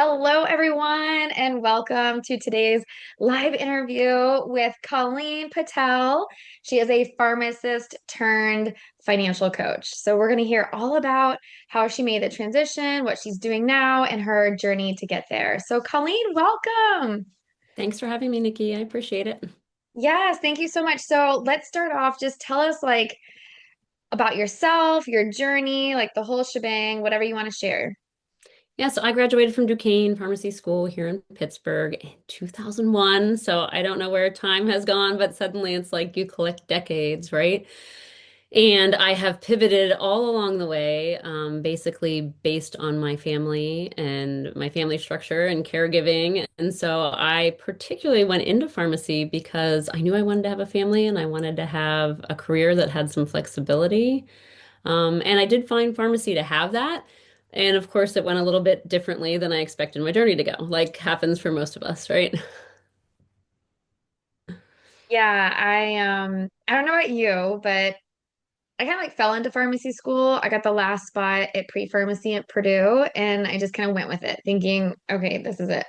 Hello, everyone, and welcome to today's live interview with Colleen Patel. She is a pharmacist turned financial coach. So, we're going to hear all about how she made the transition, what she's doing now, and her journey to get there. So, Colleen, welcome. Thanks for having me, Nikki. I appreciate it. Yes, thank you so much. So, let's start off. Just tell us about yourself, your journey, like the whole shebang, whatever you want to share. Yeah, so I graduated from Duquesne Pharmacy School here in Pittsburgh in 2001. So I don't know where time has gone, but suddenly it's like you collect decades, right? And I have pivoted all along the way, basically based on my family and my family structure and caregiving. And so I particularly went into pharmacy because I knew I wanted to have a family and I wanted to have a career that had some flexibility. And I did find pharmacy to have that. And of course, it went a little bit differently than I expected my journey to go, like happens for most of us, right? Yeah, I don't know about you, but I kind of fell into pharmacy school. I got the last spot at pre-pharmacy at Purdue, and I just kind of went with it, thinking, okay, this is it.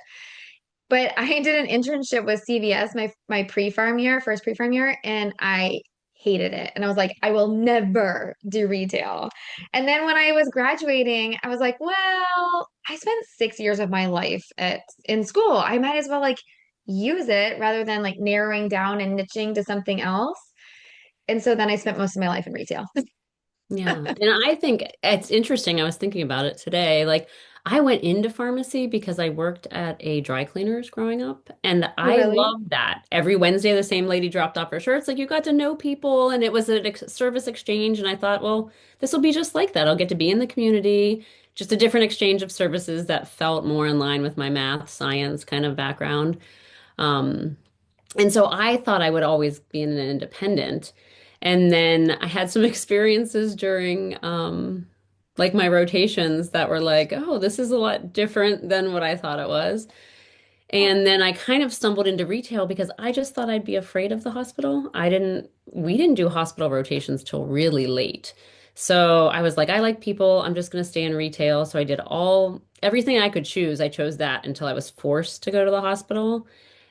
But I did an internship with CVS my pre-pharm year, first pre-pharm year, and I hated it. And I was like, I will never do retail. And then when I was graduating, I was like, well, I spent 6 years of my life at in school. I might as well use it rather than narrowing down and niching to something else. And so then I spent most of my life in retail. Yeah. And I think it's interesting. I was thinking about it today. Like, I went into pharmacy because I worked at a dry cleaners growing up, and Oh, I really? loved that. Every Wednesday, the same lady dropped off her shirts. Like, you got to know people, and it was a service exchange. And I thought, well, this will be just like that. I'll get to be in the community, just a different exchange of services that felt more in line with my math, science kind of background. Um, and so I thought I would always be an independent. And then I had some experiences during like my rotations that were like, oh, this is a lot different than what I thought it was. And then I kind of stumbled into retail because I just thought I'd be afraid of the hospital. We didn't do hospital rotations till really late. So I was like, I like people. I'm just going to stay in retail. So I did everything I could choose. I chose that until I was forced to go to the hospital.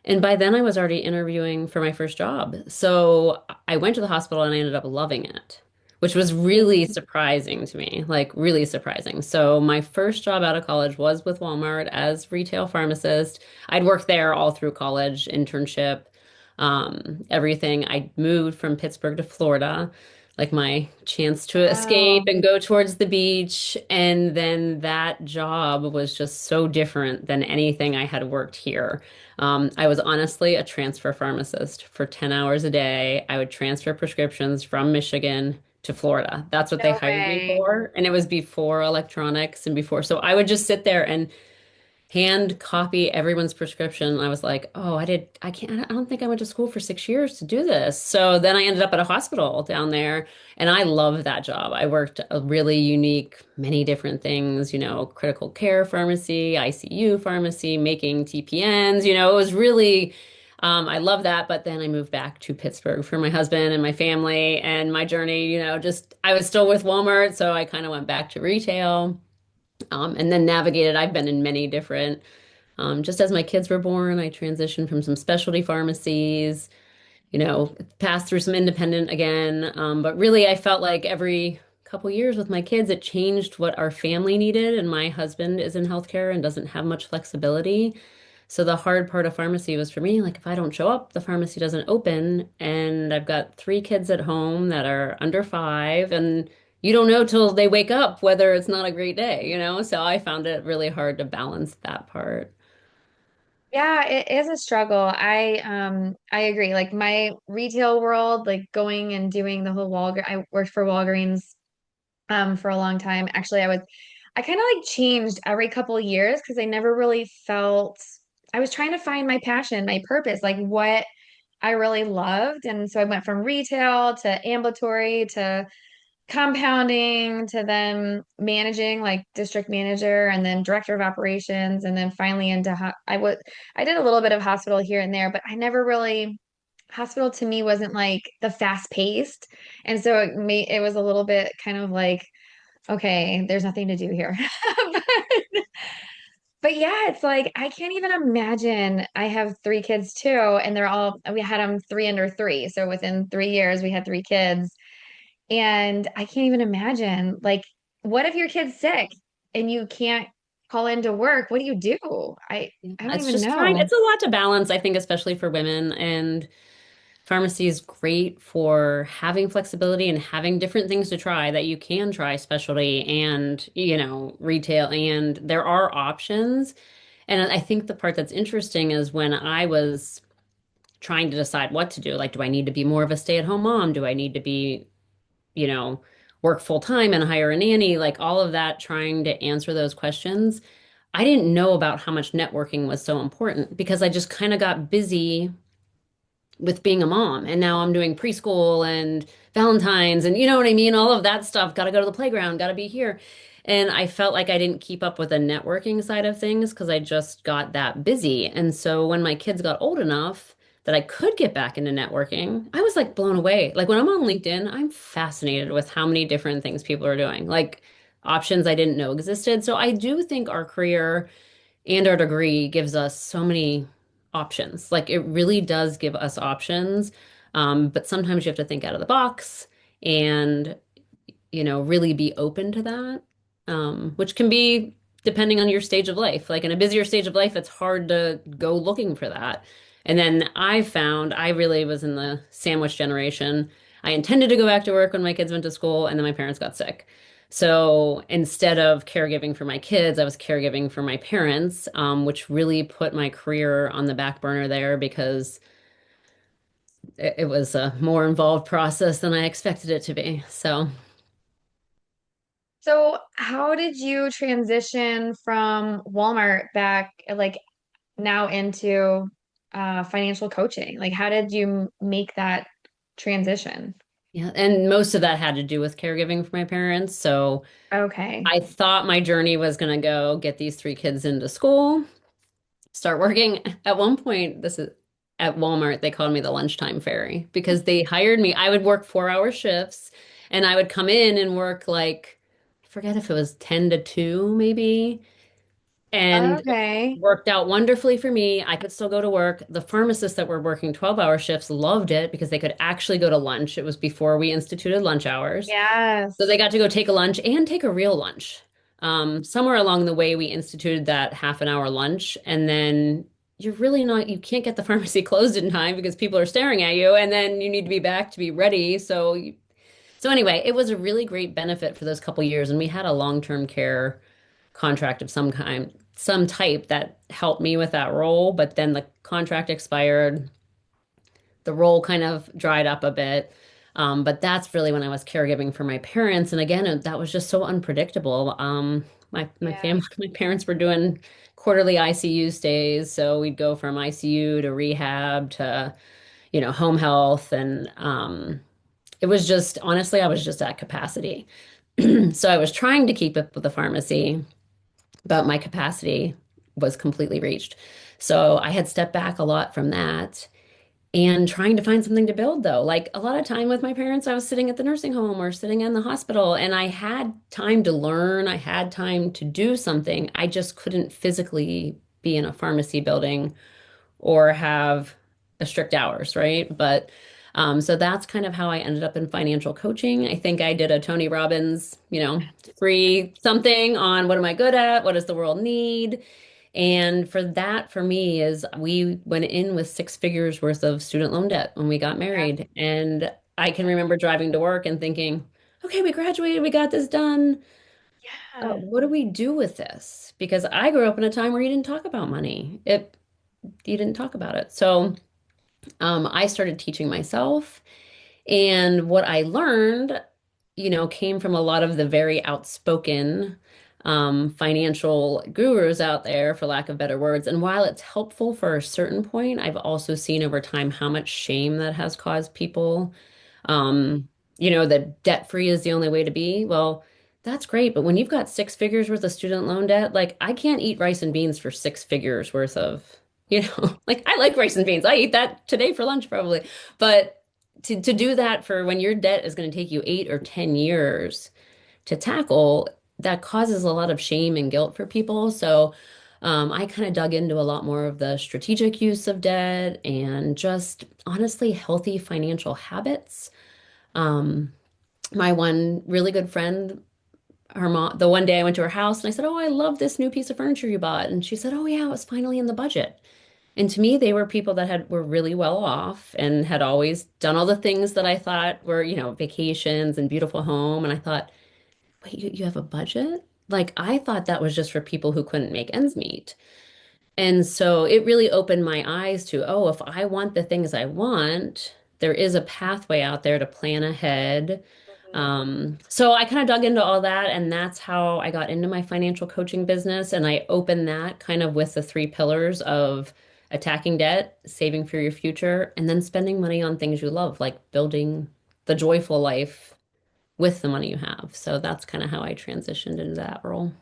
And by then I was already interviewing for my first job. So I went to the hospital and I ended up loving it, which was really surprising to me, like really surprising. So my first job out of college was with Walmart as retail pharmacist. I'd worked there all through college, internship, everything. I moved from Pittsburgh to Florida, like my chance to escape Wow. and go towards the beach. And then that job was just so different than anything I had worked here. I was honestly a transfer pharmacist for 10 hours a day. I would transfer prescriptions from Michigan to Florida. That's what they No hired me way. for. And it was before electronics and before. So I would just sit there and hand copy everyone's prescription. I was like, oh, I can't, I don't think I went to school for 6 years to do this. So then I ended up at a hospital down there, and I loved that job. I worked a really unique, many different things, critical care pharmacy, ICU pharmacy, making TPNs, it was really, I love that. But then I moved back to Pittsburgh for my husband and my family and my journey, just, I was still with Walmart. So I kind of went back to retail. And then navigated. I've been in many different, just as my kids were born, I transitioned from some specialty pharmacies, passed through some independent again. But really, I felt like every couple years with my kids, it changed what our family needed. And my husband is in healthcare and doesn't have much flexibility. So the hard part of pharmacy was for me, like if I don't show up, the pharmacy doesn't open. And I've got three kids at home that are under 5, and you don't know till they wake up whether it's not a great day. So I found it really hard to balance that part. Yeah, it is a struggle. I agree. Like my retail world, like going and doing the whole Walgreens, I worked for Walgreens for a long time. Actually, I kind of changed every couple of years because I never really felt I was trying to find my passion, my purpose, like what I really loved. And so I went from retail to ambulatory to compounding to then managing like district manager and then director of operations and then finally into I did a little bit of hospital here and there, but I never really hospital to me wasn't like the fast paced, and so it was a little bit kind of like, okay, there's nothing to do here. But yeah, it's like I can't even imagine. I have three kids too, and we had them three under three. So within 3 years, we had three kids. And I can't even imagine, like, what if your kid's sick and you can't call into work? What do you do? Yeah. I don't It's even just trying, know. it's a lot to balance, I think, especially for women. And pharmacy is great for having flexibility and having different things to try that you can try specialty and, retail. And there are options. And I think the part that's interesting is when I was trying to decide what to do, like, do I need to be more of a stay-at-home mom? Do I need to be, you know, work full time and hire a nanny? Like all of that, trying to answer those questions. I didn't know about how much networking was so important because I just kind of got busy with being a mom. And now I'm doing preschool and Valentine's and you know what I mean? All of that stuff. Got to go to the playground, got to be here. And I felt like I didn't keep up with the networking side of things because I just got that busy. And so when my kids got old enough that I could get back into networking, I was like blown away. Like when I'm on LinkedIn, I'm fascinated with how many different things people are doing, like options I didn't know existed. So I do think our career and our degree gives us so many options. Like it really does give us options. But sometimes you have to think out of the box and, really be open to that, which can be depending on your stage of life. Like in a busier stage of life, it's hard to go looking for that. And then I found I really was in the sandwich generation. I intended to go back to work when my kids went to school, and then my parents got sick. So instead of caregiving for my kids, I was caregiving for my parents, which really put my career on the back burner there because it was a more involved process than I expected it to be. So, So, how did you transition from Walmart back, like now into financial coaching? Like, how did you make that transition? yeah, and most of that had to do with caregiving for my parents. So Okay. I thought my journey was going to go get these three kids into school, start working. At one point, this is at Walmart, they called me the lunchtime fairy because they hired me. I would work 4-hour shifts and I would come in and work like, I forget if it was 10 to 2 maybe. And it Okay. worked out wonderfully for me. I could still go to work. The pharmacists that were working 12-hour shifts loved it because they could actually go to lunch. It was before we instituted lunch hours. So they Yes. got to go take a lunch and take a real lunch. Somewhere along the way, we instituted that half an hour lunch, and then you're really not, you can't get the pharmacy closed in time because people are staring at you, and then you need to be back to be ready. So anyway, it was a really great benefit for those couple years, and we had a long-term care contract of some kind, some type that helped me with that role, but then the contract expired, the role kind of dried up a bit. But that's really when I was caregiving for my parents. And again, that was just so unpredictable. My Yeah. family, my parents were doing quarterly ICU stays, so we'd go from ICU to rehab to, home health, and it was just honestly, I was just at capacity. So I was trying to keep up with the pharmacy, but my capacity was completely reached. So I had stepped back a lot from that and trying to find something to build though. Like a lot of time with my parents, I was sitting at the nursing home or sitting in the hospital and I had time to learn, I had time to do something. I just couldn't physically be in a pharmacy building or have a strict hours, right? But so that's kind of how I ended up in financial coaching. I think I did a Tony Robbins, free something on what am I good at? What does the world need? And for that, for me, is we went in with 6 figures worth of student loan debt when we got Yeah. married. And I can remember driving to work and thinking, okay, we graduated, we got this done. Yeah. What do we do with this? Because I grew up in a time where you didn't talk about money. You didn't talk about it. So I started teaching myself. And what I learned, came from a lot of the very outspoken financial gurus out there, for lack of better words. And while it's helpful for a certain point, I've also seen over time how much shame that has caused people. Um, that debt free is the only way to be. Well, that's great. But when you've got 6 figures worth of student loan debt, like I can't eat rice and beans for 6 figures worth of, like I like rice and beans. I eat that today for lunch probably. But to do that for when your debt is going to take you 8 or 10 years to tackle, that causes a lot of shame and guilt for people. So I kind of dug into a lot more of the strategic use of debt and just honestly healthy financial habits. Um, my one really good friend, her mom, the one day I went to her house and I said, "Oh, I love this new piece of furniture you bought." And she said, "Oh, yeah, it was finally in the budget." And to me, they were people that were really well off and had always done all the things that I thought were, vacations and beautiful home. And I thought, wait, you have a budget? Like I thought that was just for people who couldn't make ends meet. And so it really opened my eyes to, oh, if I want the things I want, there is a pathway out there to plan ahead. Mhm. So I kind of dug into all that, and that's how I got into my financial coaching business. And I opened that kind of with the three pillars of attacking debt, saving for your future, and then spending money on things you love, like building the joyful life with the money you have. So that's kind of how I transitioned into that role.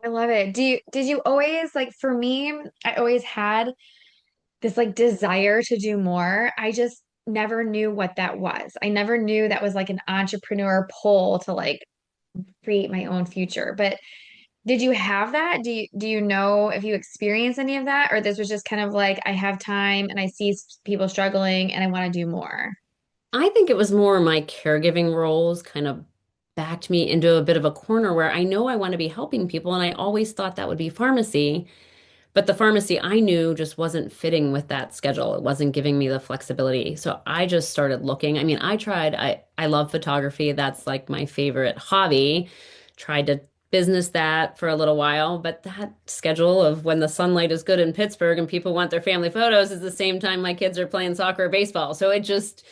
I love it. Did you always like for me, I always had this like desire to do more. I just never knew what that was. I never knew that was like an entrepreneur pull to like create my own future. But did you have that? Do you know if you experienced any of that, or this was just kind of like I have time and I see people struggling and I want to do more? I think it was more my caregiving roles kind of backed me into a bit of a corner where I know I want to be helping people, and I always thought that would be pharmacy. But the pharmacy I knew just wasn't fitting with that schedule. It wasn't giving me the flexibility. So I just started looking. I mean, I love photography. That's like my favorite hobby. Tried to business that for a little while, but that schedule of when the sunlight is good in Pittsburgh and people want their family photos is the same time my kids are playing soccer or baseball. So it just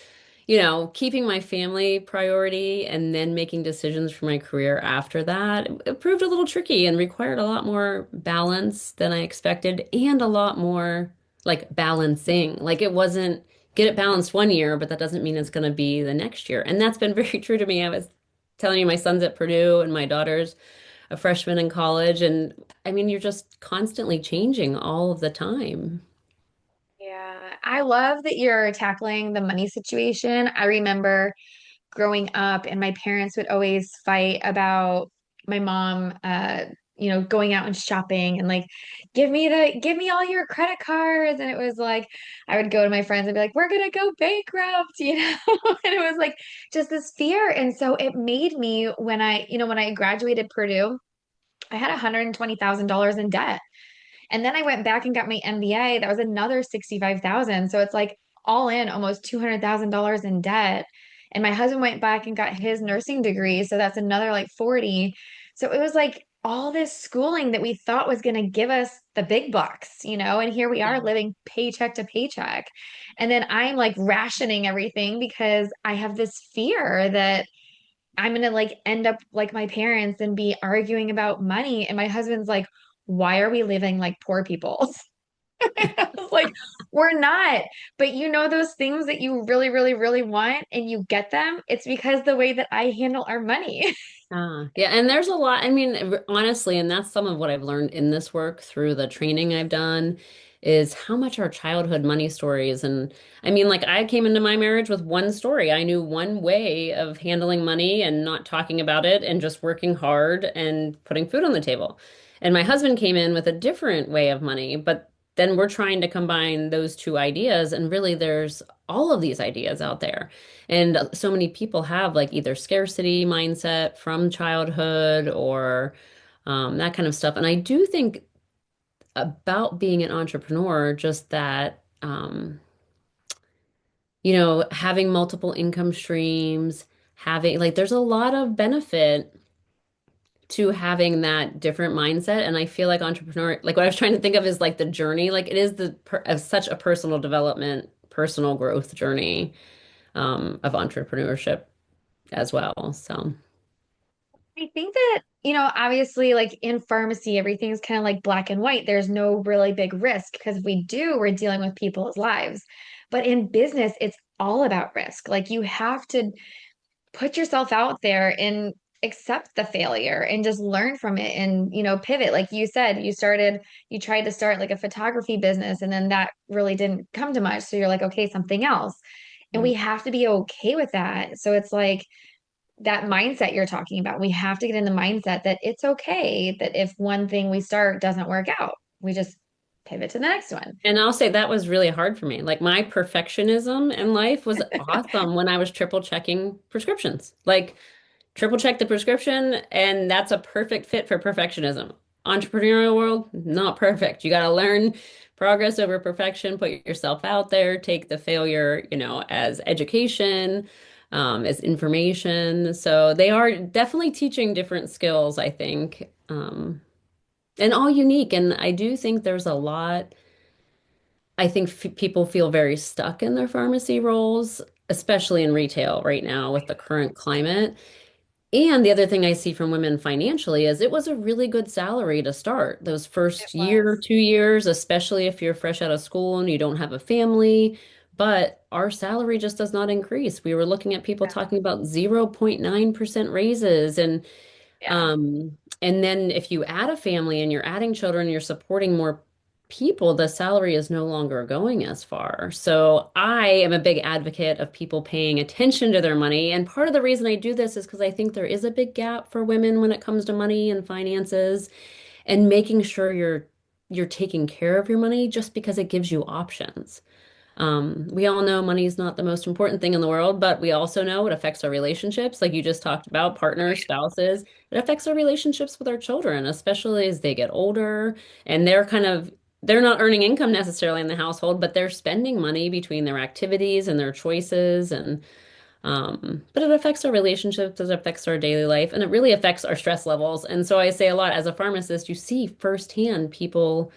keeping my family priority and then making decisions for my career after that, it proved a little tricky and required a lot more balance than I expected and a lot more like balancing. Like it wasn't get it balanced one year, but that doesn't mean it's going to be the next year. And that's been very true to me. I was telling you my son's at Purdue and my daughter's a freshman in college. And I mean, you're just constantly changing all of the time. Yeah, I love that you're tackling the money situation. I remember growing up and my parents would always fight about my mom going out and shopping and like give me all your credit cards, and it was like I would go to my friends and be like we're gonna go bankrupt, and it was like just this fear. And so it made me when I graduated Purdue, I had $120,000 in debt. And then I went back and got my MBA. That was another 65,000. So it's like all in almost $200,000 in debt. And my husband went back and got his nursing degree. So that's another like 40. So it was like all this schooling that we thought was going to give us the big bucks, and here we are living paycheck to paycheck. And then I'm like rationing everything because I have this fear that I'm gonna like end up like my parents and be arguing about money. And my husband's like, why are we living like poor people? I was like, we're not. But those things that you really, really, really want and you get them, it's because the way that I handle our money. Yeah, and there's a lot. I mean, honestly, and that's some of what I've learned in this work through the training I've done is how much our childhood money stories. And I mean, like I came into my marriage with one story. I knew one way of handling money and not talking about it and just working hard and putting food on the table. And my husband came in with a different way of money, but then we're trying to combine those two ideas, and really there's all of these ideas out there. And so many people have like either scarcity mindset from childhood or that kind of stuff. And I do think about being an entrepreneur, just that, having multiple income streams, having like, there's a lot of benefit to having that different mindset. And I feel like entrepreneur, like what I was trying to think of is like the journey, like it is such a personal development, personal growth journey of entrepreneurship as well. So. I think that, obviously, like in pharmacy, everything's kind of like black and white. There's no really big risk because if we do, we're dealing with people's lives. But in business, it's all about risk. Like you have to put yourself out there and accept the failure and just learn from it and pivot. Like you said, you tried to start like a photography business and then that really didn't come to much, so you're like, okay, something else. And we have to be okay with that. So it's like that mindset you're talking about. We have to get in the mindset that it's okay that if one thing we start doesn't work out, we just pivot to the next one. And I'll say that was really hard for me. Like my perfectionism in life was awesome when I was triple checking prescriptions. Like triple check the prescription, and that's a perfect fit for perfectionism. Entrepreneurial world, not perfect. You got to learn progress over perfection, put yourself out there, take the failure, as education, as information. So they are definitely teaching different skills, I think, and all unique. And I do think there's a lot. I think f people feel very stuck in their pharmacy roles, especially in retail right now with the current climate. And the other thing I see from women financially is it was a really good salary to start those It first year, was. 2 years, especially if you're fresh out of school and you don't have a family. But our salary just does not increase. We were looking at people Yeah. talking about 0.9% raises. Yeah. And then if you add a family and you're adding children, you're supporting more people, the salary is no longer going as far. So I am a big advocate of people paying attention to their money. And part of the reason I do this is because I think there is a big gap for women when it comes to money and finances and making sure you're taking care of your money just because it gives you options. We all know money is not the most important thing in the world, but we also know it affects our relationships, like you just talked about, partners, spouses. It affects our relationships with our children, especially as they get older and they're not earning income necessarily in the household, but they're spending money between their activities and their choices and but it affects our relationships, it affects our daily life, and it really affects our stress levels. And so I say a lot as a pharmacist, you see firsthand people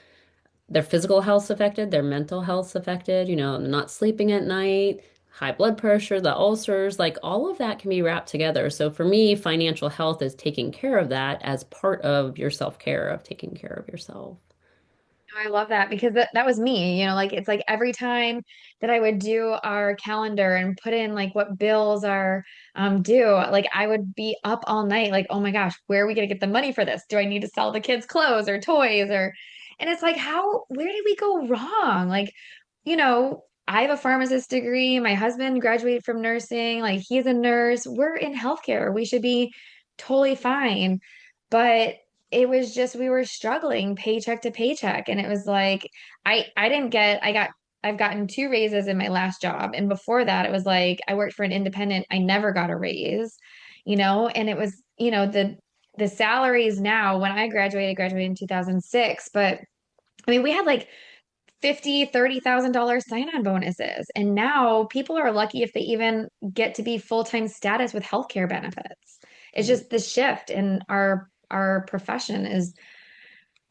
their physical health's affected, their mental health's affected, not sleeping at night, high blood pressure, the ulcers, like all of that can be wrapped together. So for me, financial health is taking care of that as part of your self-care of taking care of yourself. I love that because that was me, like it's like every time that I would do our calendar and put in like what bills are due, like I would be up all night, like, oh my gosh, where are we gonna get the money for this? Do I need to sell the kids' clothes or toys or and it's like where did we go wrong? Like, I have a pharmacist degree, my husband graduated from nursing, like he's a nurse, we're in healthcare, we should be totally fine. But it was just we were struggling paycheck to paycheck and it was like I didn't get I got I've gotten two raises in my last job and before that it was like I worked for an independent I never got a raise and it was the salaries now when I graduated in 2006 but I mean we had like 50 $30,000 sign-on bonuses and now people are lucky if they even get to be full-time status with healthcare benefits. It's Right. just the shift in our profession is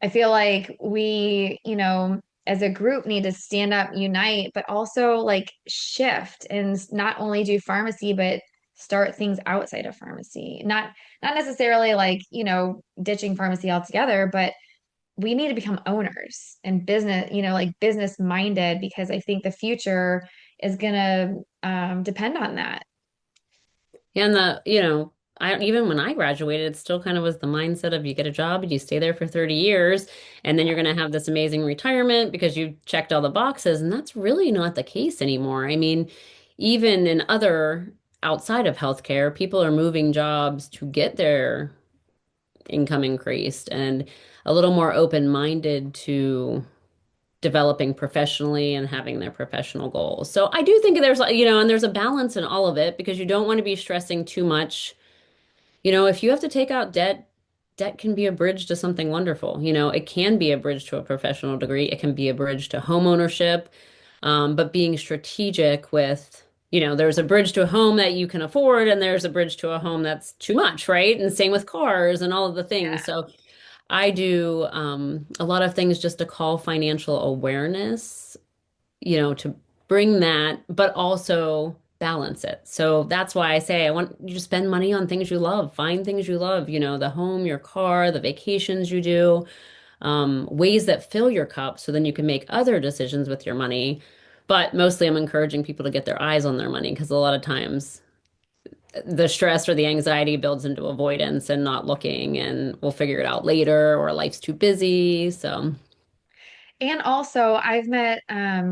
I feel like we, as a group need to stand up, unite, but also like shift and not only do pharmacy, but start things outside of pharmacy. Not necessarily like, ditching pharmacy altogether, but we need to become owners and business, like business minded because I think the future is gonna depend on that. And I even when I graduated, it still kind of was the mindset of you get a job and you stay there for 30 years, and then you're going to have this amazing retirement because you checked all the boxes. And that's really not the case anymore. I mean, even in other outside of healthcare, people are moving jobs to get their income increased and a little more open-minded to developing professionally and having their professional goals. So I do think and there's a balance in all of it because you don't want to be stressing too much. If you have to take out debt, debt can be a bridge to something wonderful. It can be a bridge to a professional degree. It can be a bridge to home ownership. But being strategic with, there's a bridge to a home that you can afford, and there's a bridge to a home that's too much, right? And same with cars and all of the things. Yeah. So I do a lot of things just to call financial awareness, to bring that, but also balance it. So that's why I say I want you to spend money on things you love, find things you love, the home, your car, the vacations you do, ways that fill your cup so then you can make other decisions with your money. But mostly I'm encouraging people to get their eyes on their money because a lot of times the stress or the anxiety builds into avoidance and not looking and we'll figure it out later or life's too busy. So And also, I've met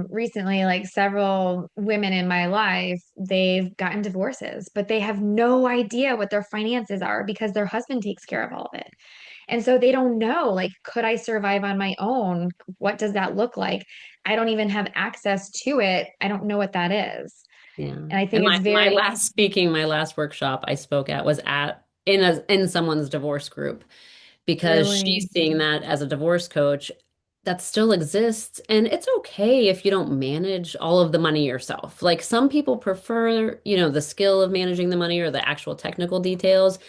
recently like several women in my life, they've gotten divorces, but they have no idea what their finances are because their husband takes care of all of it. And so they don't know, like, could I survive on my own? What does that look like? I don't even have access to it. I don't know what that is. Yeah. And I And think it's very, my last workshop I spoke at was at in someone's divorce group because really, she's seeing that as a divorce coach that still exists. And it's okay if you don't manage all of the money yourself. Like some people prefer, the skill of managing the money or the actual technical details,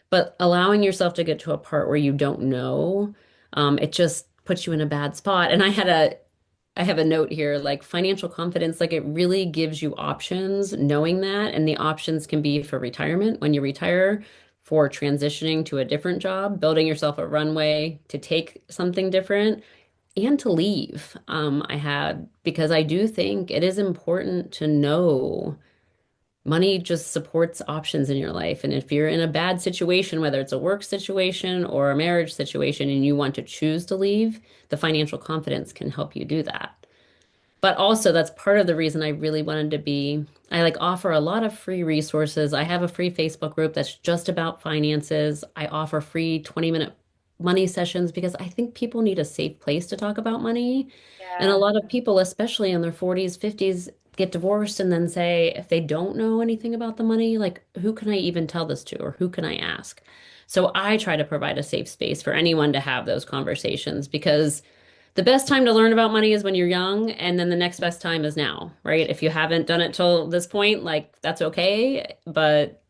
but allowing yourself to get to a part where you don't know, it just puts you in a bad spot. And I have a note here, like financial confidence, like it really gives you options knowing that. And the options can be for retirement when you retire, for transitioning to a different job, building yourself a runway to take something different, and to leave. Because I do think it is important to know money just supports options in your life. And if you're in a bad situation, whether it's a work situation or a marriage situation, and you want to choose to leave, the financial confidence can help you do that. But also, that's part of the reason I really wanted to be. I like offer a lot of free resources. I have a free Facebook group that's just about finances. I offer free 20-minute money sessions because I think people need a safe place to talk about money. And a yeah. lot of people, especially in their 40s, 50s, get divorced and then say, if they don't know anything about the money, like, who can I even tell this to or who can I ask? So I try to provide a safe space for anyone to have those conversations because the best time to learn about money is when you're young, and then the next best time is now, right? If you haven't done it till this point, like that's okay, but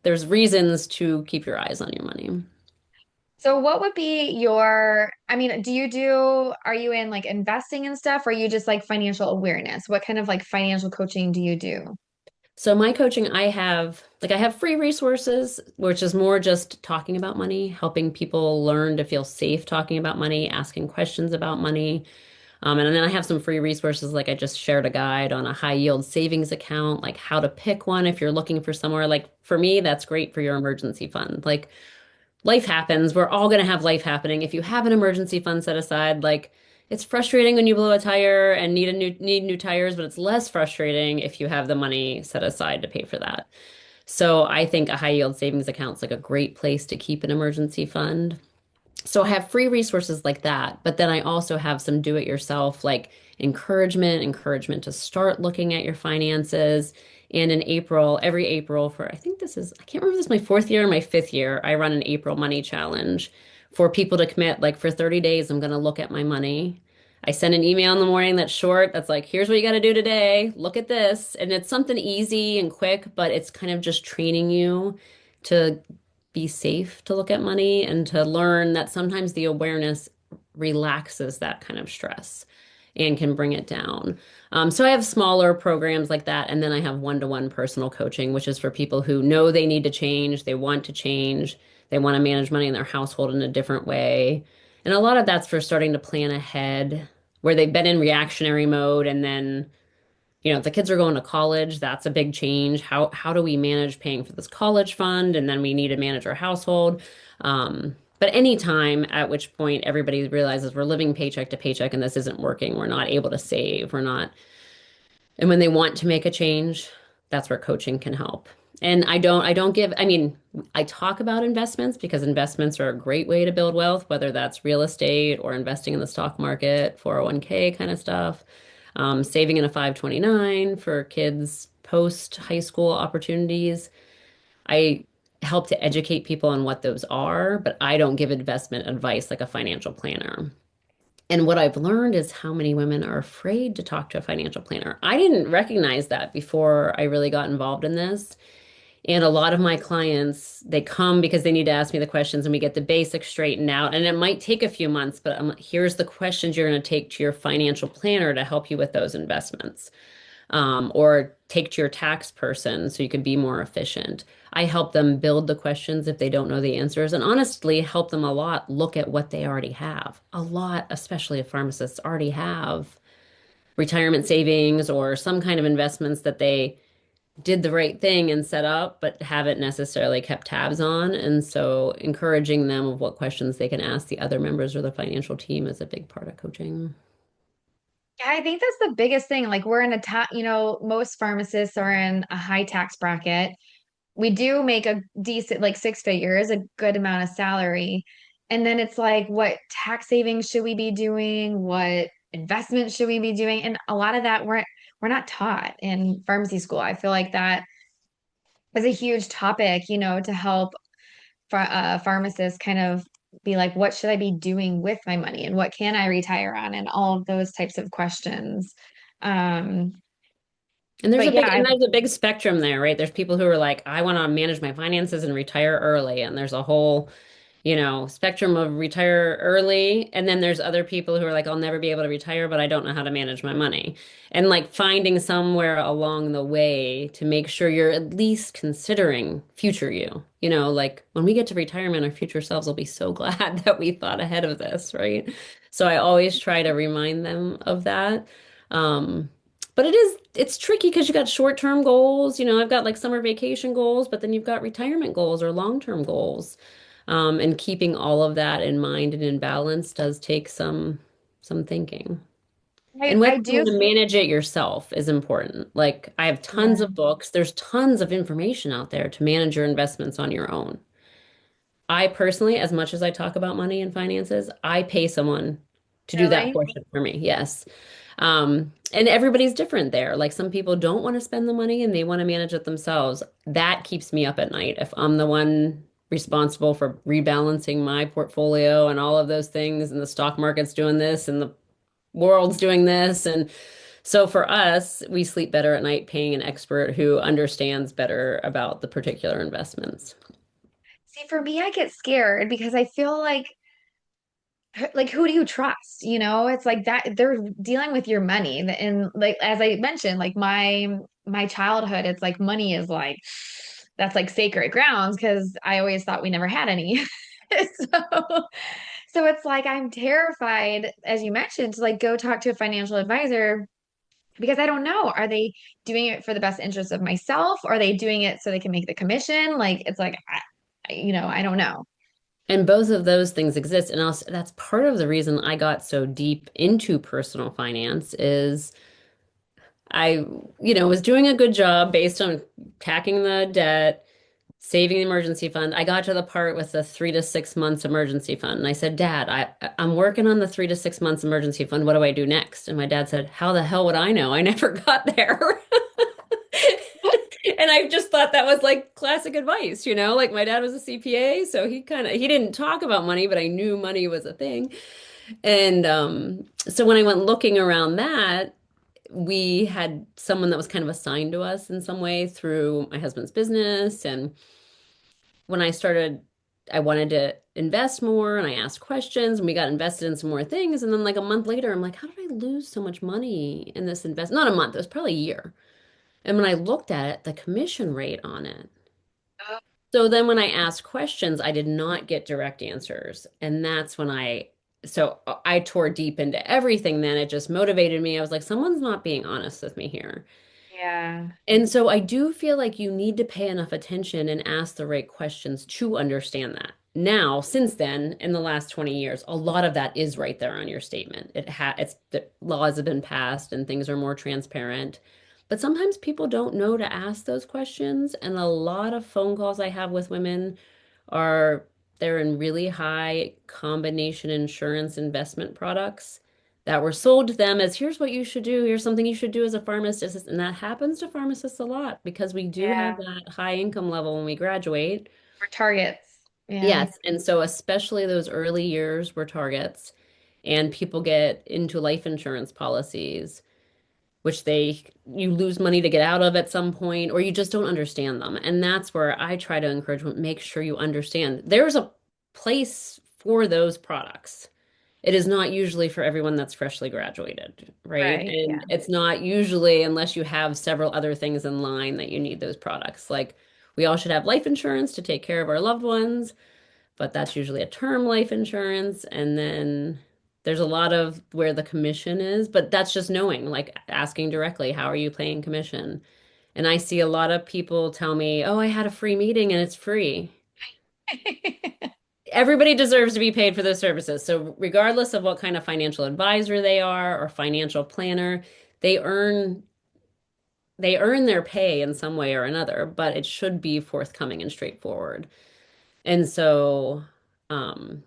there's reasons to keep your eyes on your money. So what would be I mean, are you in like investing and stuff, or are you just like financial awareness? What kind of like financial coaching do you do? So my coaching, I have free resources, which is more just talking about money, helping people learn to feel safe talking about money, asking questions about money. And then I have some free resources, like I just shared a guide on a high yield savings account, like how to pick one if you're looking for somewhere. Like for me, that's great for your emergency fund. Like life happens. We're all going to have life happening. If you have an emergency fund set aside, like it's frustrating when you blow a tire and need new tires, but it's less frustrating if you have the money set aside to pay for that. So I think a high yield savings account is like a great place to keep an emergency fund. So I have free resources like that, but then I also have some do it yourself, like encouragement to start looking at your finances. And in April, every April I think I can't remember if this is my fourth year or my fifth year, I run an April money challenge for people to commit, like for 30 days, I'm going to look at my money. I send an email in the morning that's short, that's like, here's what you got to do today. Look at this. And it's something easy and quick, but it's kind of just training you to be safe to look at money and to learn that sometimes the awareness relaxes that kind of stress and can bring it down. So I have smaller programs like that. And then I have one-to-one personal coaching, which is for people who know they need to change, they want to change, they want to manage money in their household in a different way. And a lot of that's for starting to plan ahead, where they've been in reactionary mode and then if the kids are going to college, that's a big change. How do we manage paying for this college fund? And then we need to manage our household. But any time at which point everybody realizes we're living paycheck to paycheck and this isn't working, we're not able to save, we're not, and when they want to make a change, that's where coaching can help. And I mean, I talk about investments because investments are a great way to build wealth, whether that's real estate or investing in the stock market, 401k kind of stuff, saving in a 529 for kids post high school opportunities. I help to educate people on what those are, but I don't give investment advice like a financial planner. And what I've learned is how many women are afraid to talk to a financial planner. I didn't recognize that before I really got involved in this. And a lot of my clients, they come because they need to ask me the questions and we get the basics straightened out. And it might take a few months, but here's the questions you're going to take to your financial planner to help you with those investments, or take to your tax person so you can be more efficient. I help them build the questions if they don't know the answers, and honestly, help them a lot look at what they already have. A lot, especially if pharmacists already have retirement savings or some kind of investments that they did the right thing and set up, but haven't necessarily kept tabs on. And so encouraging them of what questions they can ask the other members of the financial team is a big part of coaching. Yeah, I think that's the biggest thing. Like we're in a top, most pharmacists are in a high tax bracket. We do make a decent, like six figures, a good amount of salary. And then it's like, what tax savings should we be doing? What investments should we be doing? And a lot of that we're not taught in pharmacy school. I feel like that is a huge topic, to help pharmacists kind of be like, what should I be doing with my money and what can I retire on and all of those types of questions. Um, but yeah, And there's a big spectrum there, right? There's people who are like, I want to manage my finances and retire early. And there's a whole spectrum of retire early. And then there's other people who are like, I'll never be able to retire, but I don't know how to manage my money. And like finding somewhere along the way to make sure you're at least considering future you. Like when we get to retirement, our future selves will be so glad that we thought ahead of this, right? So I always try to remind them of that. Um, but it's tricky because you got short-term goals. I've got like summer vacation goals, but then you've got retirement goals or long-term goals. And keeping all of that in mind and in balance does take some thinking. I, And whether I you do. want to manage it yourself is important. Like I have tons Yeah, of books. There's tons of information out there to manage your investments on your own. I personally, as much as I talk about money and finances, I pay someone to do that really. portion for me. Yes. And everybody's different there. Like some people don't want to spend the money and they want to manage it themselves. That keeps me up at night. If I'm the one responsible for rebalancing my portfolio and all of those things, and the stock market's doing this and the world's doing this. And so for us, we sleep better at night paying an expert who understands better about the particular investments. See, for me, I get scared because I feel like who do you trust? It's like that they're dealing with your money. And like as I mentioned, like my childhood, it's like money is like that's like sacred grounds because I always thought we never had any. So so it's like I'm terrified, as you mentioned, to like go talk to a financial advisor because I don't know. Are they doing it for the best interest of myself? Are they doing it so they can make the commission? Like it's like I don't know. And both of those things exist. And also, that's part of the reason I got so deep into personal finance is I, was doing a good job based on tacking the debt, saving the emergency fund. I got to the part with the 3 to 6 months emergency fund. And I said, Dad, I'm working on the 3 to 6 months emergency fund. What do I do next? And my dad said, How the hell would I know? I never got there. And I just thought that was like classic advice, like my dad was a CPA, so he didn't talk about money, but I knew money was a thing. And so when I went looking around that, we had someone that was kind of assigned to us in some way through my husband's business. And when I wanted to invest more and I asked questions and we got invested in some more things. And then like a month later, I'm like, how did I lose so much money in this invest? Not a month, it was probably a year. And when I looked at it, the commission rate on it. So then when I asked questions, I did not get direct answers. And that's when I tore deep into everything then. It just motivated me. I was like, someone's not being honest with me here. Yeah. And so I do feel like you need to pay enough attention and ask the right questions to understand that. Now, since then, in the last 20 years, a lot of that is right there on your statement. It's the laws have been passed and things are more transparent. But sometimes people don't know to ask those questions. And a lot of phone calls I have with women are they're in really high combination insurance investment products that were sold to them as here's what you should do, here's something you should do as a pharmacist. And that happens to pharmacists a lot because we do have Yeah. that high income level when we graduate. For targets. Yeah. Yes. And so, especially those early years were targets, and people get into life insurance policies, which you lose money to get out of at some point, or you just don't understand them. And that's where I try to encourage, make sure you understand. There's a place for those products. It is not usually for everyone that's freshly graduated, right? Right. Yeah. And it's not usually unless you have several other things in line that you need those products. Like we all should have life insurance to take care of our loved ones, but that's usually a term life insurance. And then there's a lot of where the commission is, but that's just knowing, like asking directly, how are you paying commission? And I see a lot of people tell me, "Oh, I had a free meeting and it's free." Everybody deserves to be paid for those services. So regardless of what kind of financial advisor they are or financial planner, they earn they earn their pay in some way or another, but it should be forthcoming and straightforward. And so um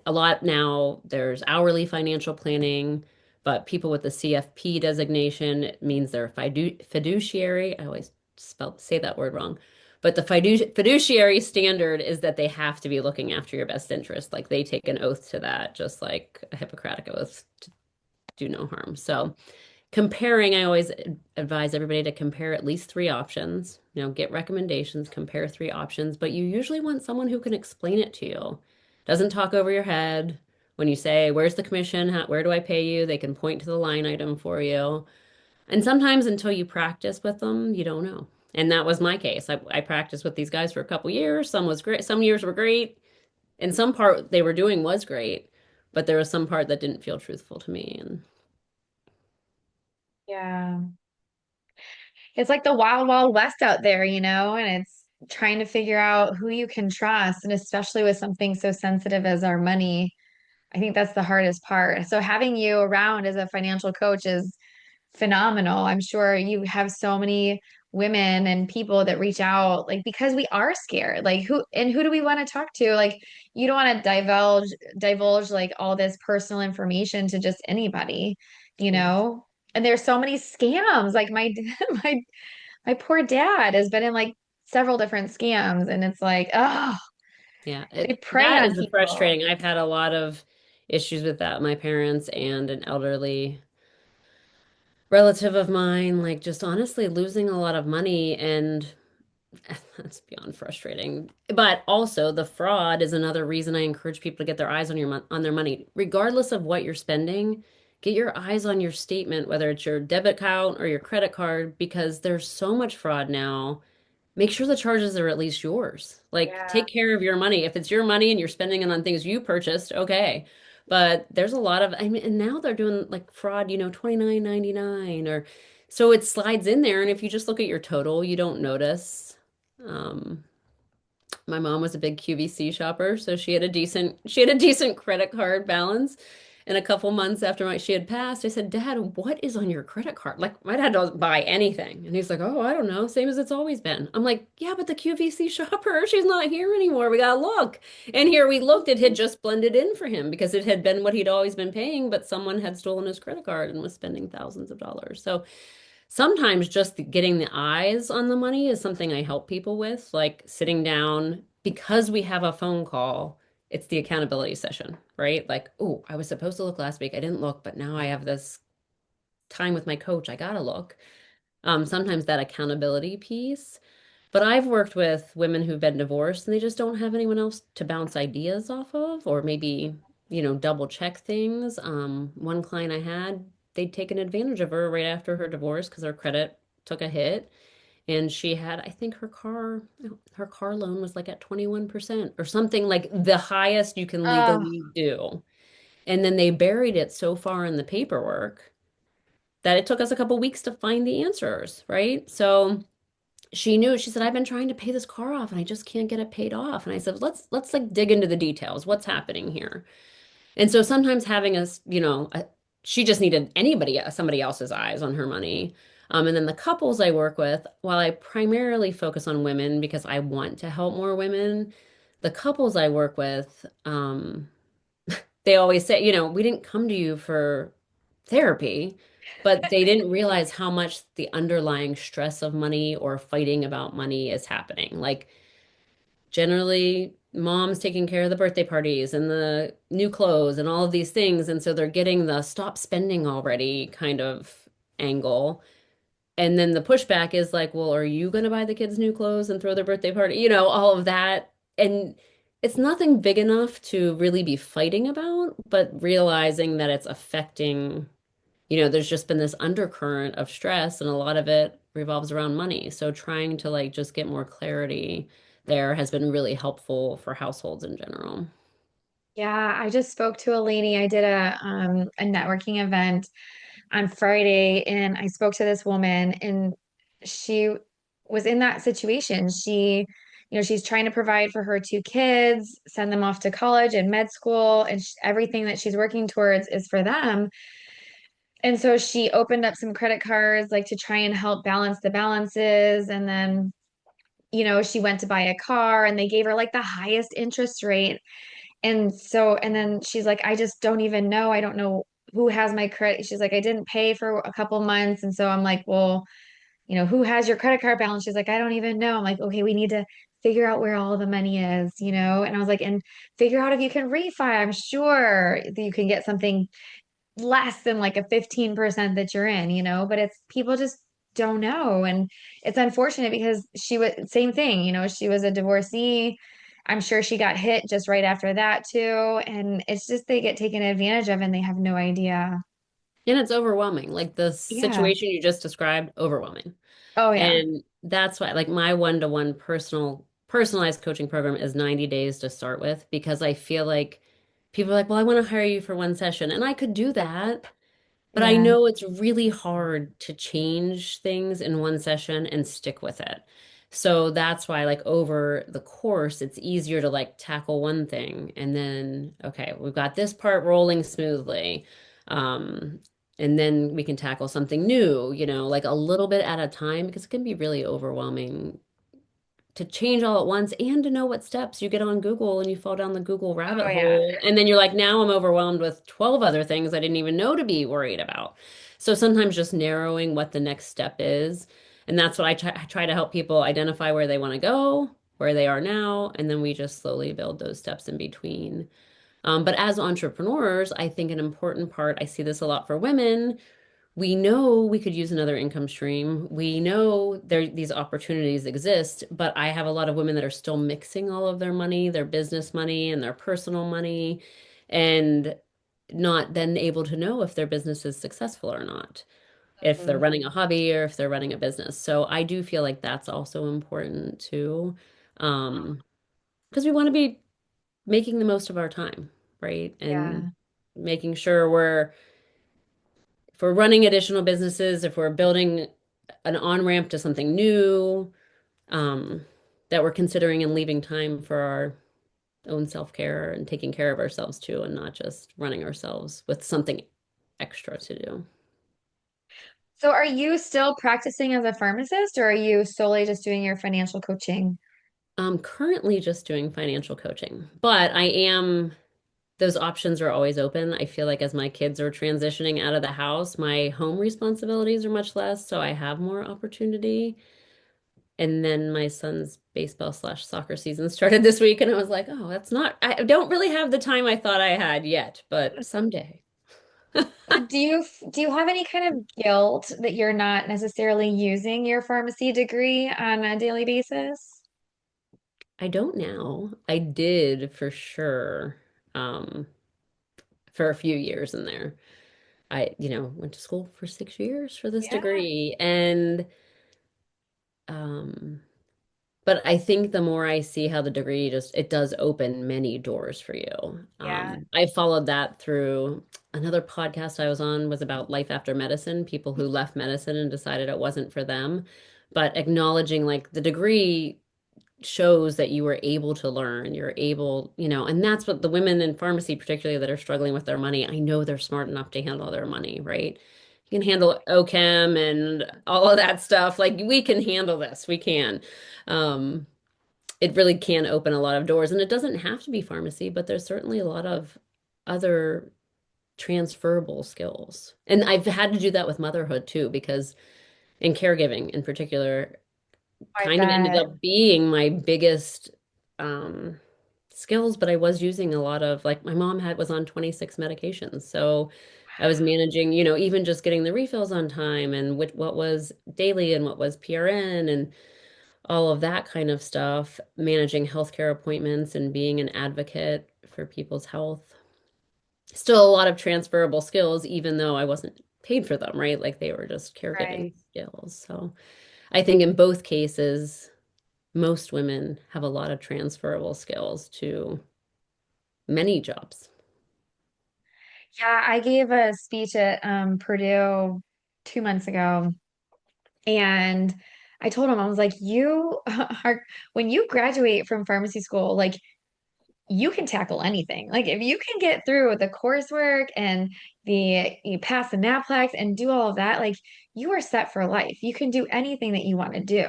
a lot now there's hourly financial planning, but people with the CFP designation it means they're fiduciary. I always say that word wrong. But the fiduciary standard is that they have to be looking after your best interest. Like they take an oath to that, just like a Hippocratic oath to do no harm. So comparing, I always advise everybody to compare at least three options. Get recommendations, compare three options, but you usually want someone who can explain it to you. Doesn't talk over your head. When you say, "Where's the commission? Where do I pay you?" They can point to the line item for you. And sometimes until you practice with them, you don't know. And that was my case. I practiced with these guys for a couple years. Some was great. Some years were great. And some part they were doing was great, but there was some part that didn't feel truthful to me. And Yeah. It's like the wild, wild west out there, and it's trying to figure out who you can trust. And especially with something so sensitive as our money, I think that's the hardest part. So having you around as a financial coach is phenomenal. I'm sure you have so many women and people that reach out, like, because we are scared. Like, who do we want to talk to? Like, you don't want to divulge like all this personal information to just anybody, you yeah, know? And there's so many scams. Like my my poor dad has been in like several different scams, and it's like, oh, yeah. they prey That on is the people. frustrating. I've had a lot of issues with that. My parents and an elderly relative of mine, like just honestly losing a lot of money and that's beyond frustrating. But also, the fraud is another reason I encourage people to get their eyes on on their money, regardless of what you're spending. Get your eyes on your statement, whether it's your debit account or your credit card, because there's so much fraud now. Make sure the charges are at least yours. Like, Yeah. take care of your money. If it's your money and you're spending it on things you purchased, okay. But there's a lot of, I mean, and now they're doing like fraud, 29.99 or so it slides in there. And if you just look at your total, you don't notice. Um, my mom was a big QVC shopper, so she had a decent credit card balance. And a couple months after she had passed, I said, "Dad, what is on your credit card?" Like my dad doesn't buy anything. And he's like, "Oh, I don't know, same as it's always been." I'm like, "Yeah, but the QVC shopper, she's not here anymore. We gotta look." And here we looked, it had just blended in for him because it had been what he'd always been paying, but someone had stolen his credit card and was spending thousands of dollars. So sometimes just getting the eyes on the money is something I help people with, like sitting down because we have a phone call. It's the accountability session, right? Like, oh, I was supposed to look last week. I didn't look, but now I have this time with my coach. I gotta look. Sometimes that accountability piece. But I've worked with women who've been divorced and they just don't have anyone else to bounce ideas off of, or maybe, double check things. One client I had, they'd taken advantage of her right after her divorce because her credit took a hit. And she had, I think her car loan was like at 21% or something like the highest you can Oh, legally do. And then they buried it so far in the paperwork that it took us a couple weeks to find the answers, right? So she knew, she said, "I've been trying to pay this car off and I just can't get it paid off." And I said, let's like dig into the details. What's happening here? And so sometimes having she just needed somebody else's eyes on her money. And then the couples I work with, while I primarily focus on women because I want to help more women, the couples I work with, they always say, "We didn't come to you for therapy," but they didn't realize how much the underlying stress of money or fighting about money is happening. Like generally, mom's taking care of the birthday parties and the new clothes and all of these things. And so they're getting the stop spending already kind of angle. And then the pushback is like, "Well, are you going to buy the kids new clothes and throw their birthday party?" All of that. And it's nothing big enough to really be fighting about, but realizing that it's affecting, there's just been this undercurrent of stress and a lot of it revolves around money. So trying to like just get more clarity there has been really helpful for households in general. yeah, I just spoke to a lady. I did a networking event on Friday, and I spoke to this woman, and she was in that situation. She's trying to provide for her two kids, send them off to college and med school, and everything that she's working towards is for them. And so she opened up some credit cards, like to try and help balance the balances. And then, she went to buy a car and they gave her like the highest interest rate. And then she's like, I just don't even know. I don't know who has my credit. She's like, I didn't pay for a couple months. And so I'm like, well, who has your credit card balance? She's like, I don't even know. I'm like, okay, we need to figure out where all the money is. And I was like, and figure out if you can refi. I'm sure that you can get something less than like a 15% that you're in, but it's people just don't know. And it's unfortunate because she was same thing, she was a divorcee. I'm sure she got hit just right after that too. And it's just they get taken advantage of and they have no idea. And it's overwhelming. Like the Yeah. situation you just described, overwhelming. Oh yeah. And that's why like my one-to-one personalized coaching program is 90 days to start with because I feel like people are like, well, I want to hire you for one session. And I could do that. But I Yeah. know it's really hard to change things in one session and stick with it. So that's why, like, over the course, it's easier to like tackle one thing and then, okay, we've got this part rolling smoothly. Um, and then we can tackle something new, like a little bit at a time because it can be really overwhelming to change all at once and to know what steps you get on Google and you fall down the Google rabbit Oh yeah. hole. And then you're like, now I'm overwhelmed with 12 other things I didn't even know to be worried about. So sometimes just narrowing what the next step is. And that's what I try to help people identify where they want to go, where they are now, and then we just slowly build those steps in between. But as entrepreneurs, I think an important part, I see this a lot for women, we know we could use another income stream. We know these opportunities exist, but I have a lot of women that are still mixing all of their money, their business money and their personal money, and not then able to know if their business is successful or not, if they're Mhm. running a hobby or if they're running a business. So I do feel like that's also important too, because we want to be making the most of our time, right? And Yeah. making sure if we're running additional businesses, if we're building an on-ramp to something new, um, that we're considering and leaving time for our own self-care and taking care of ourselves too, and not just running ourselves with something extra to do. So are you still practicing as a pharmacist or are you solely just doing your financial coaching? I'm currently just doing financial coaching, but those options are always open. I feel like as my kids are transitioning out of the house, my home responsibilities are much less, so I have more opportunity. And then my son's baseball/soccer season started this week, and I was like, oh, I don't really have the time I thought I had yet, but someday. So do you have any kind of guilt that you're not necessarily using your pharmacy degree on a daily basis? I don't now. I did for sure, um, for a few years in there. Went to school for 6 years for this Yeah. degree, and um, but I think the more I see how the degree it does open many doors for you. Yeah. I followed that through another podcast I was on was about life after medicine, people who left medicine and decided it wasn't for them, but acknowledging like the degree shows that you were able to learn, you're able, and that's what the women in pharmacy, particularly that are struggling with their money, I know they're smart enough to handle their money, right? You can handle OChem and all of that stuff. Like we can handle this. We can. Um, it really can open a lot of doors, and it doesn't have to be pharmacy, but there's certainly a lot of other transferable skills. And I've had to do that with motherhood too, because in caregiving in particular, I kind of ended bet. up being my biggest um, skills, but I was using a lot of like my mom was on 26 medications. So I was managing, even just getting the refills on time and what was daily and what was PRN and all of that kind of stuff, managing healthcare appointments and being an advocate for people's health. Still a lot of transferable skills, even though I wasn't paid for them, right? Like they were just caregiving Right. skills. So I think in both cases, most women have a lot of transferable skills to many jobs. Yeah, I gave a speech at Purdue 2 months ago, And I told him, I was like, you are, when you graduate from pharmacy school, like you can tackle anything. Like if you can get through the coursework and you pass the NAPLEX and do all of that, like you are set for life. You can do anything that you want to do.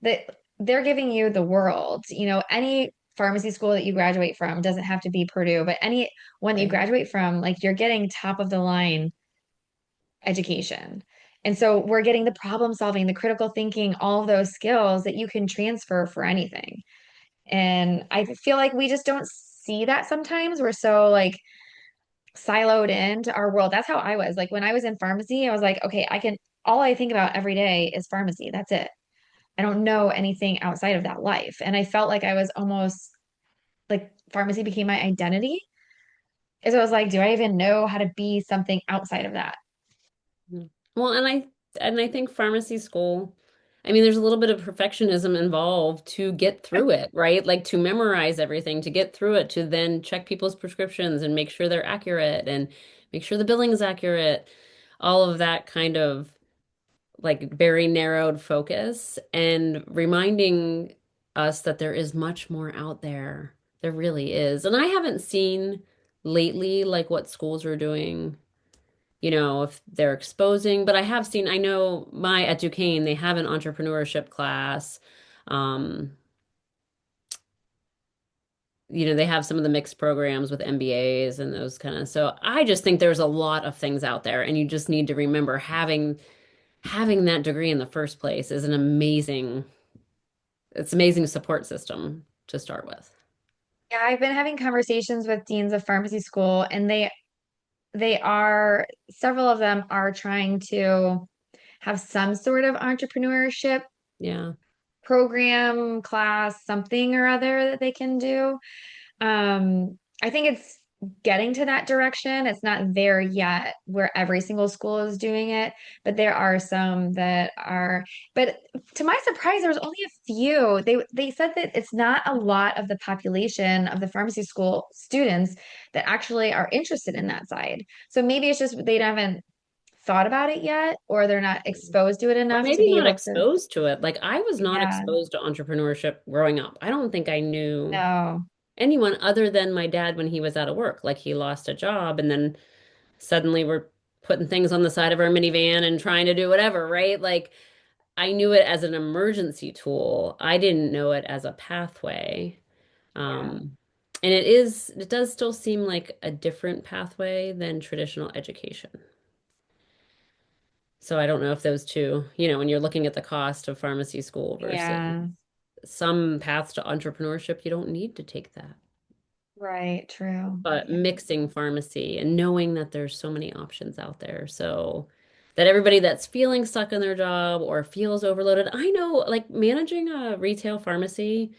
That they're giving you the world. Any pharmacy school that you graduate from doesn't have to be Purdue, but any one that you Right. graduate from, like you're getting top of the line education. And so we're getting the problem solving, the critical thinking, all of those skills that you can transfer for anything. And I feel like we just don't see that sometimes. We're so like siloed into our world. That's how I was. Like when I was in pharmacy, I was like, okay, all I think about every day is pharmacy. That's it. I don't know anything outside of that life. And I felt like I was almost like pharmacy became my identity. And so I was like, do I even know how to be something outside of that? Mhm. Well, and I think pharmacy school, I mean, there's a little bit of perfectionism involved to get through it, right? Like to memorize everything, to get through it, to then check people's prescriptions and make sure they're accurate and make sure the billing is accurate. All of that kind of like very narrowed focus and reminding us that there is much more out there. There really is. And I haven't seen lately like what schools are doing, if they're exposing, but I have seen, I know at Duquesne, they have an entrepreneurship class. Um, they have some of the mixed programs with MBAs and those kind of. So I just think there's a lot of things out there, and you just need to remember having that degree in the first place is it's amazing support system to start with. Yeah, I've been having conversations with deans of pharmacy school, and they are several of them are trying to have some sort of entrepreneurship Yeah. program, class, something or other that they can do. I think it's getting to that direction. It's not there yet where every single school is doing it, but there are some that are. But to my surprise, there was only a few. They said that it's not a lot of the population of the pharmacy school students that actually are interested in that side. So maybe it's just they haven't thought about it yet, or they're not exposed to it Or enough to maybe be not able to. exposed to it. Like I was not Yeah, exposed to entrepreneurship growing up. I don't think I knew no, anyone other than my dad when he was out of work. Like he lost a job and then suddenly we're putting things on the side of our minivan and trying to do whatever, right? Like I knew it as an emergency tool. I didn't know it as a pathway. yeah, Um, and it does still seem like a different pathway than traditional education. So I don't know if those two, when you're looking at the cost of pharmacy school versus yeah, some paths to entrepreneurship, you don't need to take that. right, true. But Yeah, mixing pharmacy and knowing that there's so many options out there. So that everybody that's feeling stuck in their job or feels overloaded, I know like managing a retail pharmacy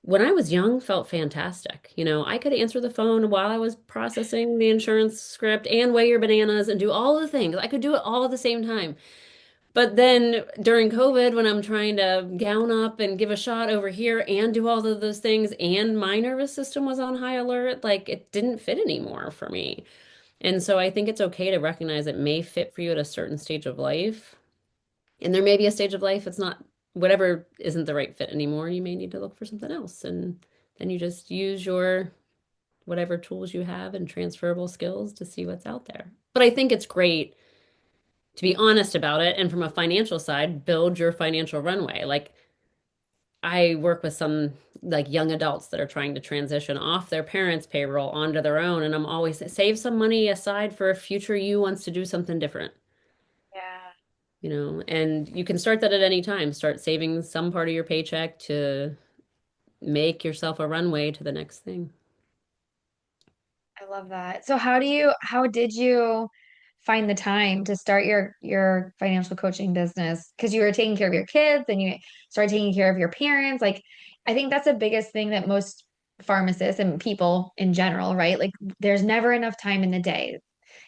when I was young felt fantastic. I could answer the phone while I was processing the insurance script and weigh your bananas and do all the things. I could do it all at the same time. But then during COVID, when I'm trying to gown up and give a shot over here and do all of those things, and my nervous system was on high alert, like it didn't fit anymore for me. And so I think it's okay to recognize it may fit for you at a certain stage of life. And there may be a stage of life it's not, whatever isn't the right fit anymore. You may need to look for something else. And then you just use your whatever tools you have and transferable skills to see what's out there. But I think it's great to be honest about it and from a financial side, build your financial runway. Like I work with some like young adults that are trying to transition off their parents' payroll onto their own, and I'm always save some money aside for a future you wants to do something different. yeah. And you can start that at any time. Start saving some part of your paycheck to make yourself a runway to the next thing. I love that. So how did you find the time to start your financial coaching business? Because you were taking care of your kids and you started taking care of your parents. Like, I think that's the biggest thing that most pharmacists and people in general, right? Like, there's never enough time in the day.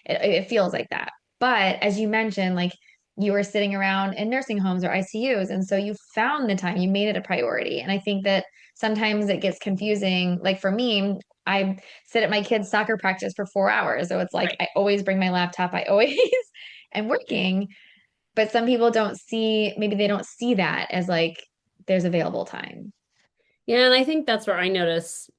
It feels like that. But as you mentioned, like you were sitting around in nursing homes or ICUs, and so you found the time, you made it a priority. And I think that sometimes it gets confusing. Like for me, I sit at my kids' soccer practice for 4 hours. So it's like Right. I always bring my laptop, I always am working. but some people don't see, maybe they don't see that as like there's available time. Yeah, and I think that's where I notice,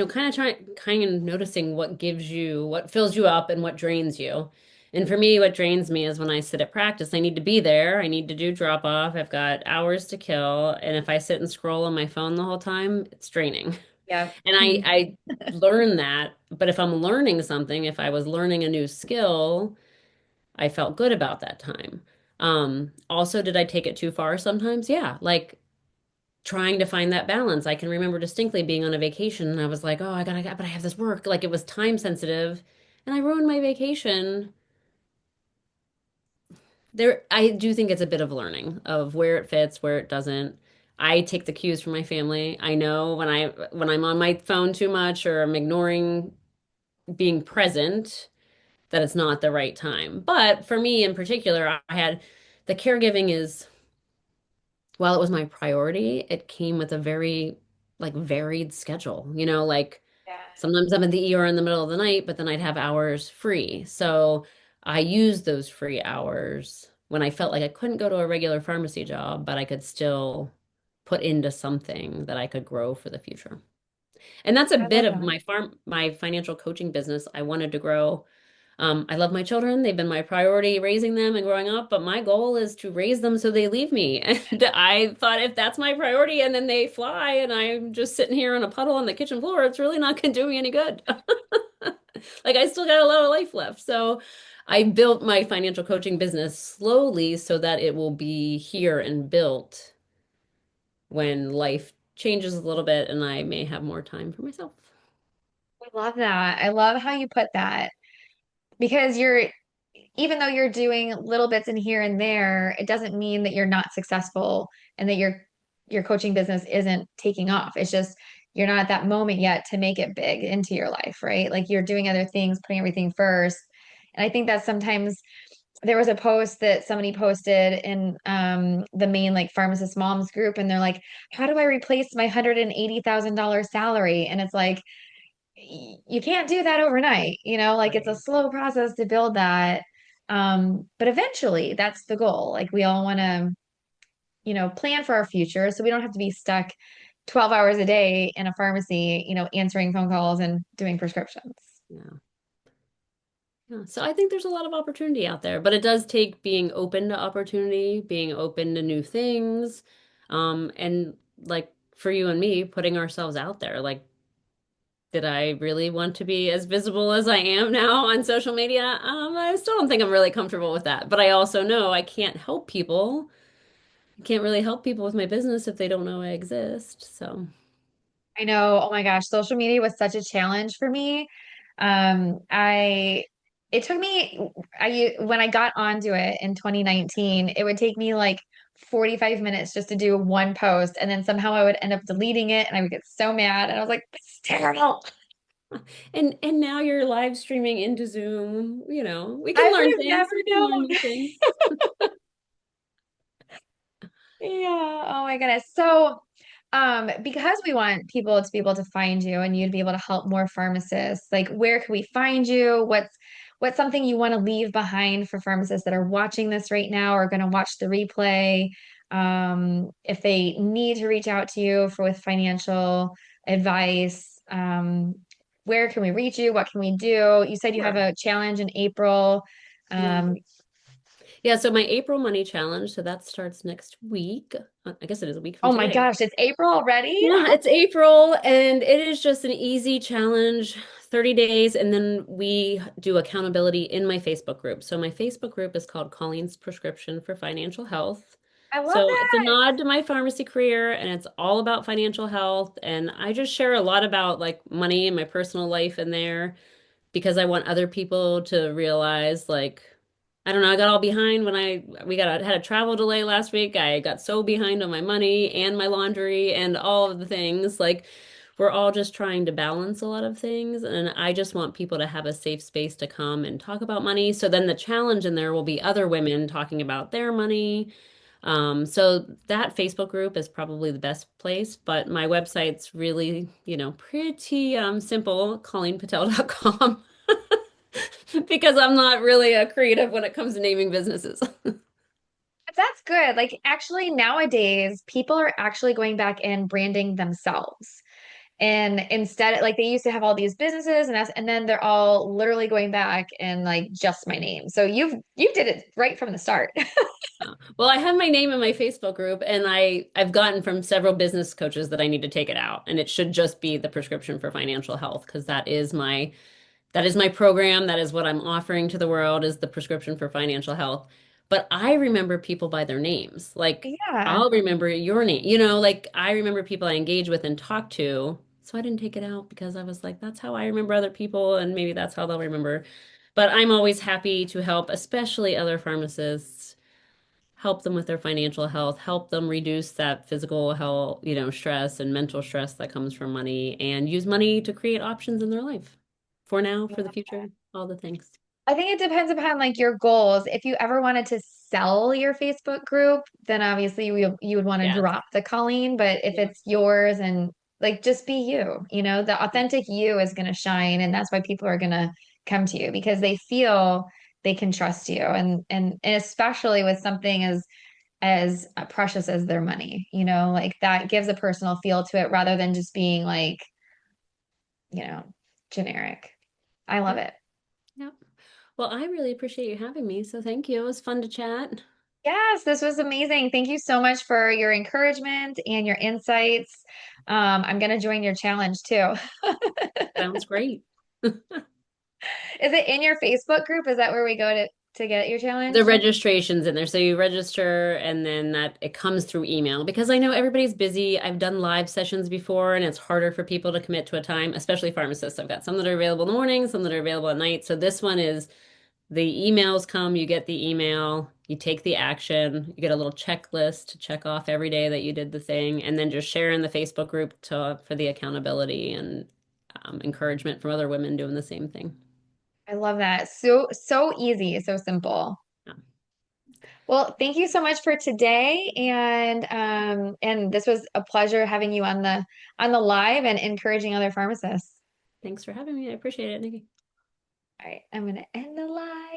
kind of noticing what gives you, what fills you up and what drains you. And for me, what drains me is when I sit at practice. I need to be there. I need to do drop off. I've got hours to kill. And if I sit and scroll on my phone the whole time, it's draining. Yeah. And I learned that. But if I'm learning something, if I was learning a new skill, I felt good about that time. Also, did I take it too far sometimes? Yeah. Like trying to find that balance. I can remember distinctly being on a vacation and I was like, oh, but I have this work. Like it was time sensitive and I ruined my vacation. There, I do think it's a bit of learning of where it fits, where it doesn't. I take the cues from my family. I know when I'm on my phone too much or I'm ignoring being present, that it's not the right time. But for me in particular, I had the caregiving is while it was my priority, it came with a very like varied schedule. Like Yeah. sometimes I'm at the ER in the middle of the night, but then I'd have hours free. So I used those free hours when I felt like I couldn't go to a regular pharmacy job, but I could still put into something that I could grow for the future. And that's a I bit love of that. my financial coaching business. I wanted to grow. I love my children. They've been my priority raising them and growing up, but my goal is to raise them so they leave me. And I thought if that's my priority and then they fly and I'm just sitting here on a puddle on the kitchen floor, it's really not going to do me any good. Like I still got a lot of life left. So I built my financial coaching business slowly so that it will be here and built when life changes a little bit and I may have more time for myself. I love that. I love how you put that because even though you're doing little bits in here and there, it doesn't mean that you're not successful and that your coaching business isn't taking off. It's just you're not at that moment yet to make it big into your life, right? Like you're doing other things, putting everything first. And I think that sometimes there was a post that somebody posted in the main like pharmacist moms group, and they're like, how do I replace my $180,000 salary? And it's like, you can't do that overnight, like it's a Right. slow process to build that. But eventually that's the goal. Like we all want to, plan for our future so we don't have to be stuck 12 hours a day in a pharmacy, answering phone calls and doing prescriptions. Yeah. Yeah, so I think there's a lot of opportunity out there, but it does take being open to opportunity, being open to new things, and like for you and me, putting ourselves out there. Like, did I really want to be as visible as I am now on social media? I still don't think I'm really comfortable with that, but I also know I can't help people. I can't really help people with my business if they don't know I exist. So, I know, oh my gosh, social media was such a challenge for me. I it took me when I got onto it in 2019, it would take me like 45 minutes just to do one post, and then somehow I would end up deleting it and I would get so mad and I was like, this is terrible. and now you're live streaming into Zoom. We I can would learn have things. never We can learn known. new things. Yeah. Oh my goodness. So, because we want people to be able to find you and you to be able to help more pharmacists, like where can we find you? What's something you want to leave behind for pharmacists that are watching this right now or going to watch the replay? If they need to reach out to you for with financial advice, where can we reach you? What can we do? You said you have Sure. a challenge in April. Yeah. Um, Yeah, so my April money challenge, so that starts next week. I guess it is a week from oh my today. gosh, it's April already? Yeah, it's April and it is just an easy challenge, 30 days, and then we do accountability in my Facebook group. So my Facebook group is called Colleen's Prescription for Financial Health. I love So it's a that. nod to my pharmacy career and it's all about financial health. And I just share a lot about like money and my personal life in there because I want other people to realize like I don't know, I got all behind when had a travel delay last week. I got so behind on my money and my laundry and all of the things. Like we're all just trying to balance a lot of things and I just want people to have a safe space to come and talk about money. So then the challenge in there will be other women talking about their money. So that Facebook group is probably the best place, but my website's really, pretty simple, colleenpatel.com. Because I'm not really a creative when it comes to naming businesses. that's good. Like actually nowadays, people are actually going back and branding themselves. And instead, like they used to have all these businesses and then they're all literally going back and like just my name. So you did it right from the start. Well, I have my name in my Facebook group, and I've gotten from several business coaches that I need to take it out, and it should just be the prescription for financial health because that is my program. That is what I'm offering to the world is the prescription for financial health. But I remember people by their names. Like Yeah. I'll remember your name. Like I remember people I engage with and talk to. So I didn't take it out because I was like, that's how I remember other people, and maybe that's how they'll remember. But I'm always happy to help, especially other pharmacists, help them with their financial health, help them reduce that physical health, stress and mental stress that comes from money, and use money to create options in their life for now, for the future, all the things. I think it depends upon like your goals. If you ever wanted to sell your Facebook group, then obviously you would want to Yeah. drop the Colleen. But if Yeah. it's yours and like just be you, the authentic you is going to shine, and that's why people are going to come to you because they feel they can trust you, and especially with something as precious as their money, like that gives a personal feel to it rather than just being like, you know, generic. I love Yeah. it. Yeah. Well, I really appreciate you having me. So thank you. It was fun to chat. Yes, this was amazing. Thank you so much for your encouragement and your insights. I'm going to join your challenge too. Sounds great. Is it in your Facebook group? Is that where we go to get your The challenge? registration's in there. So you register and then that it comes through email because I know everybody's busy. I've done live sessions before and it's harder for people to commit to a time, especially pharmacists. I've got some that are available in the morning, some that are available at night. So this one is the emails come, you get the email, you take the action, you get a little checklist to check off every day that you did the thing, and then just share in the Facebook group for the accountability and encouragement from other women doing the same thing. I love that. So easy, so simple. Yeah. Well, thank you so much for today, and this was a pleasure having you on the live and encouraging other pharmacists. Thanks for having me. I appreciate it, Nikki. All right, I'm gonna end the live.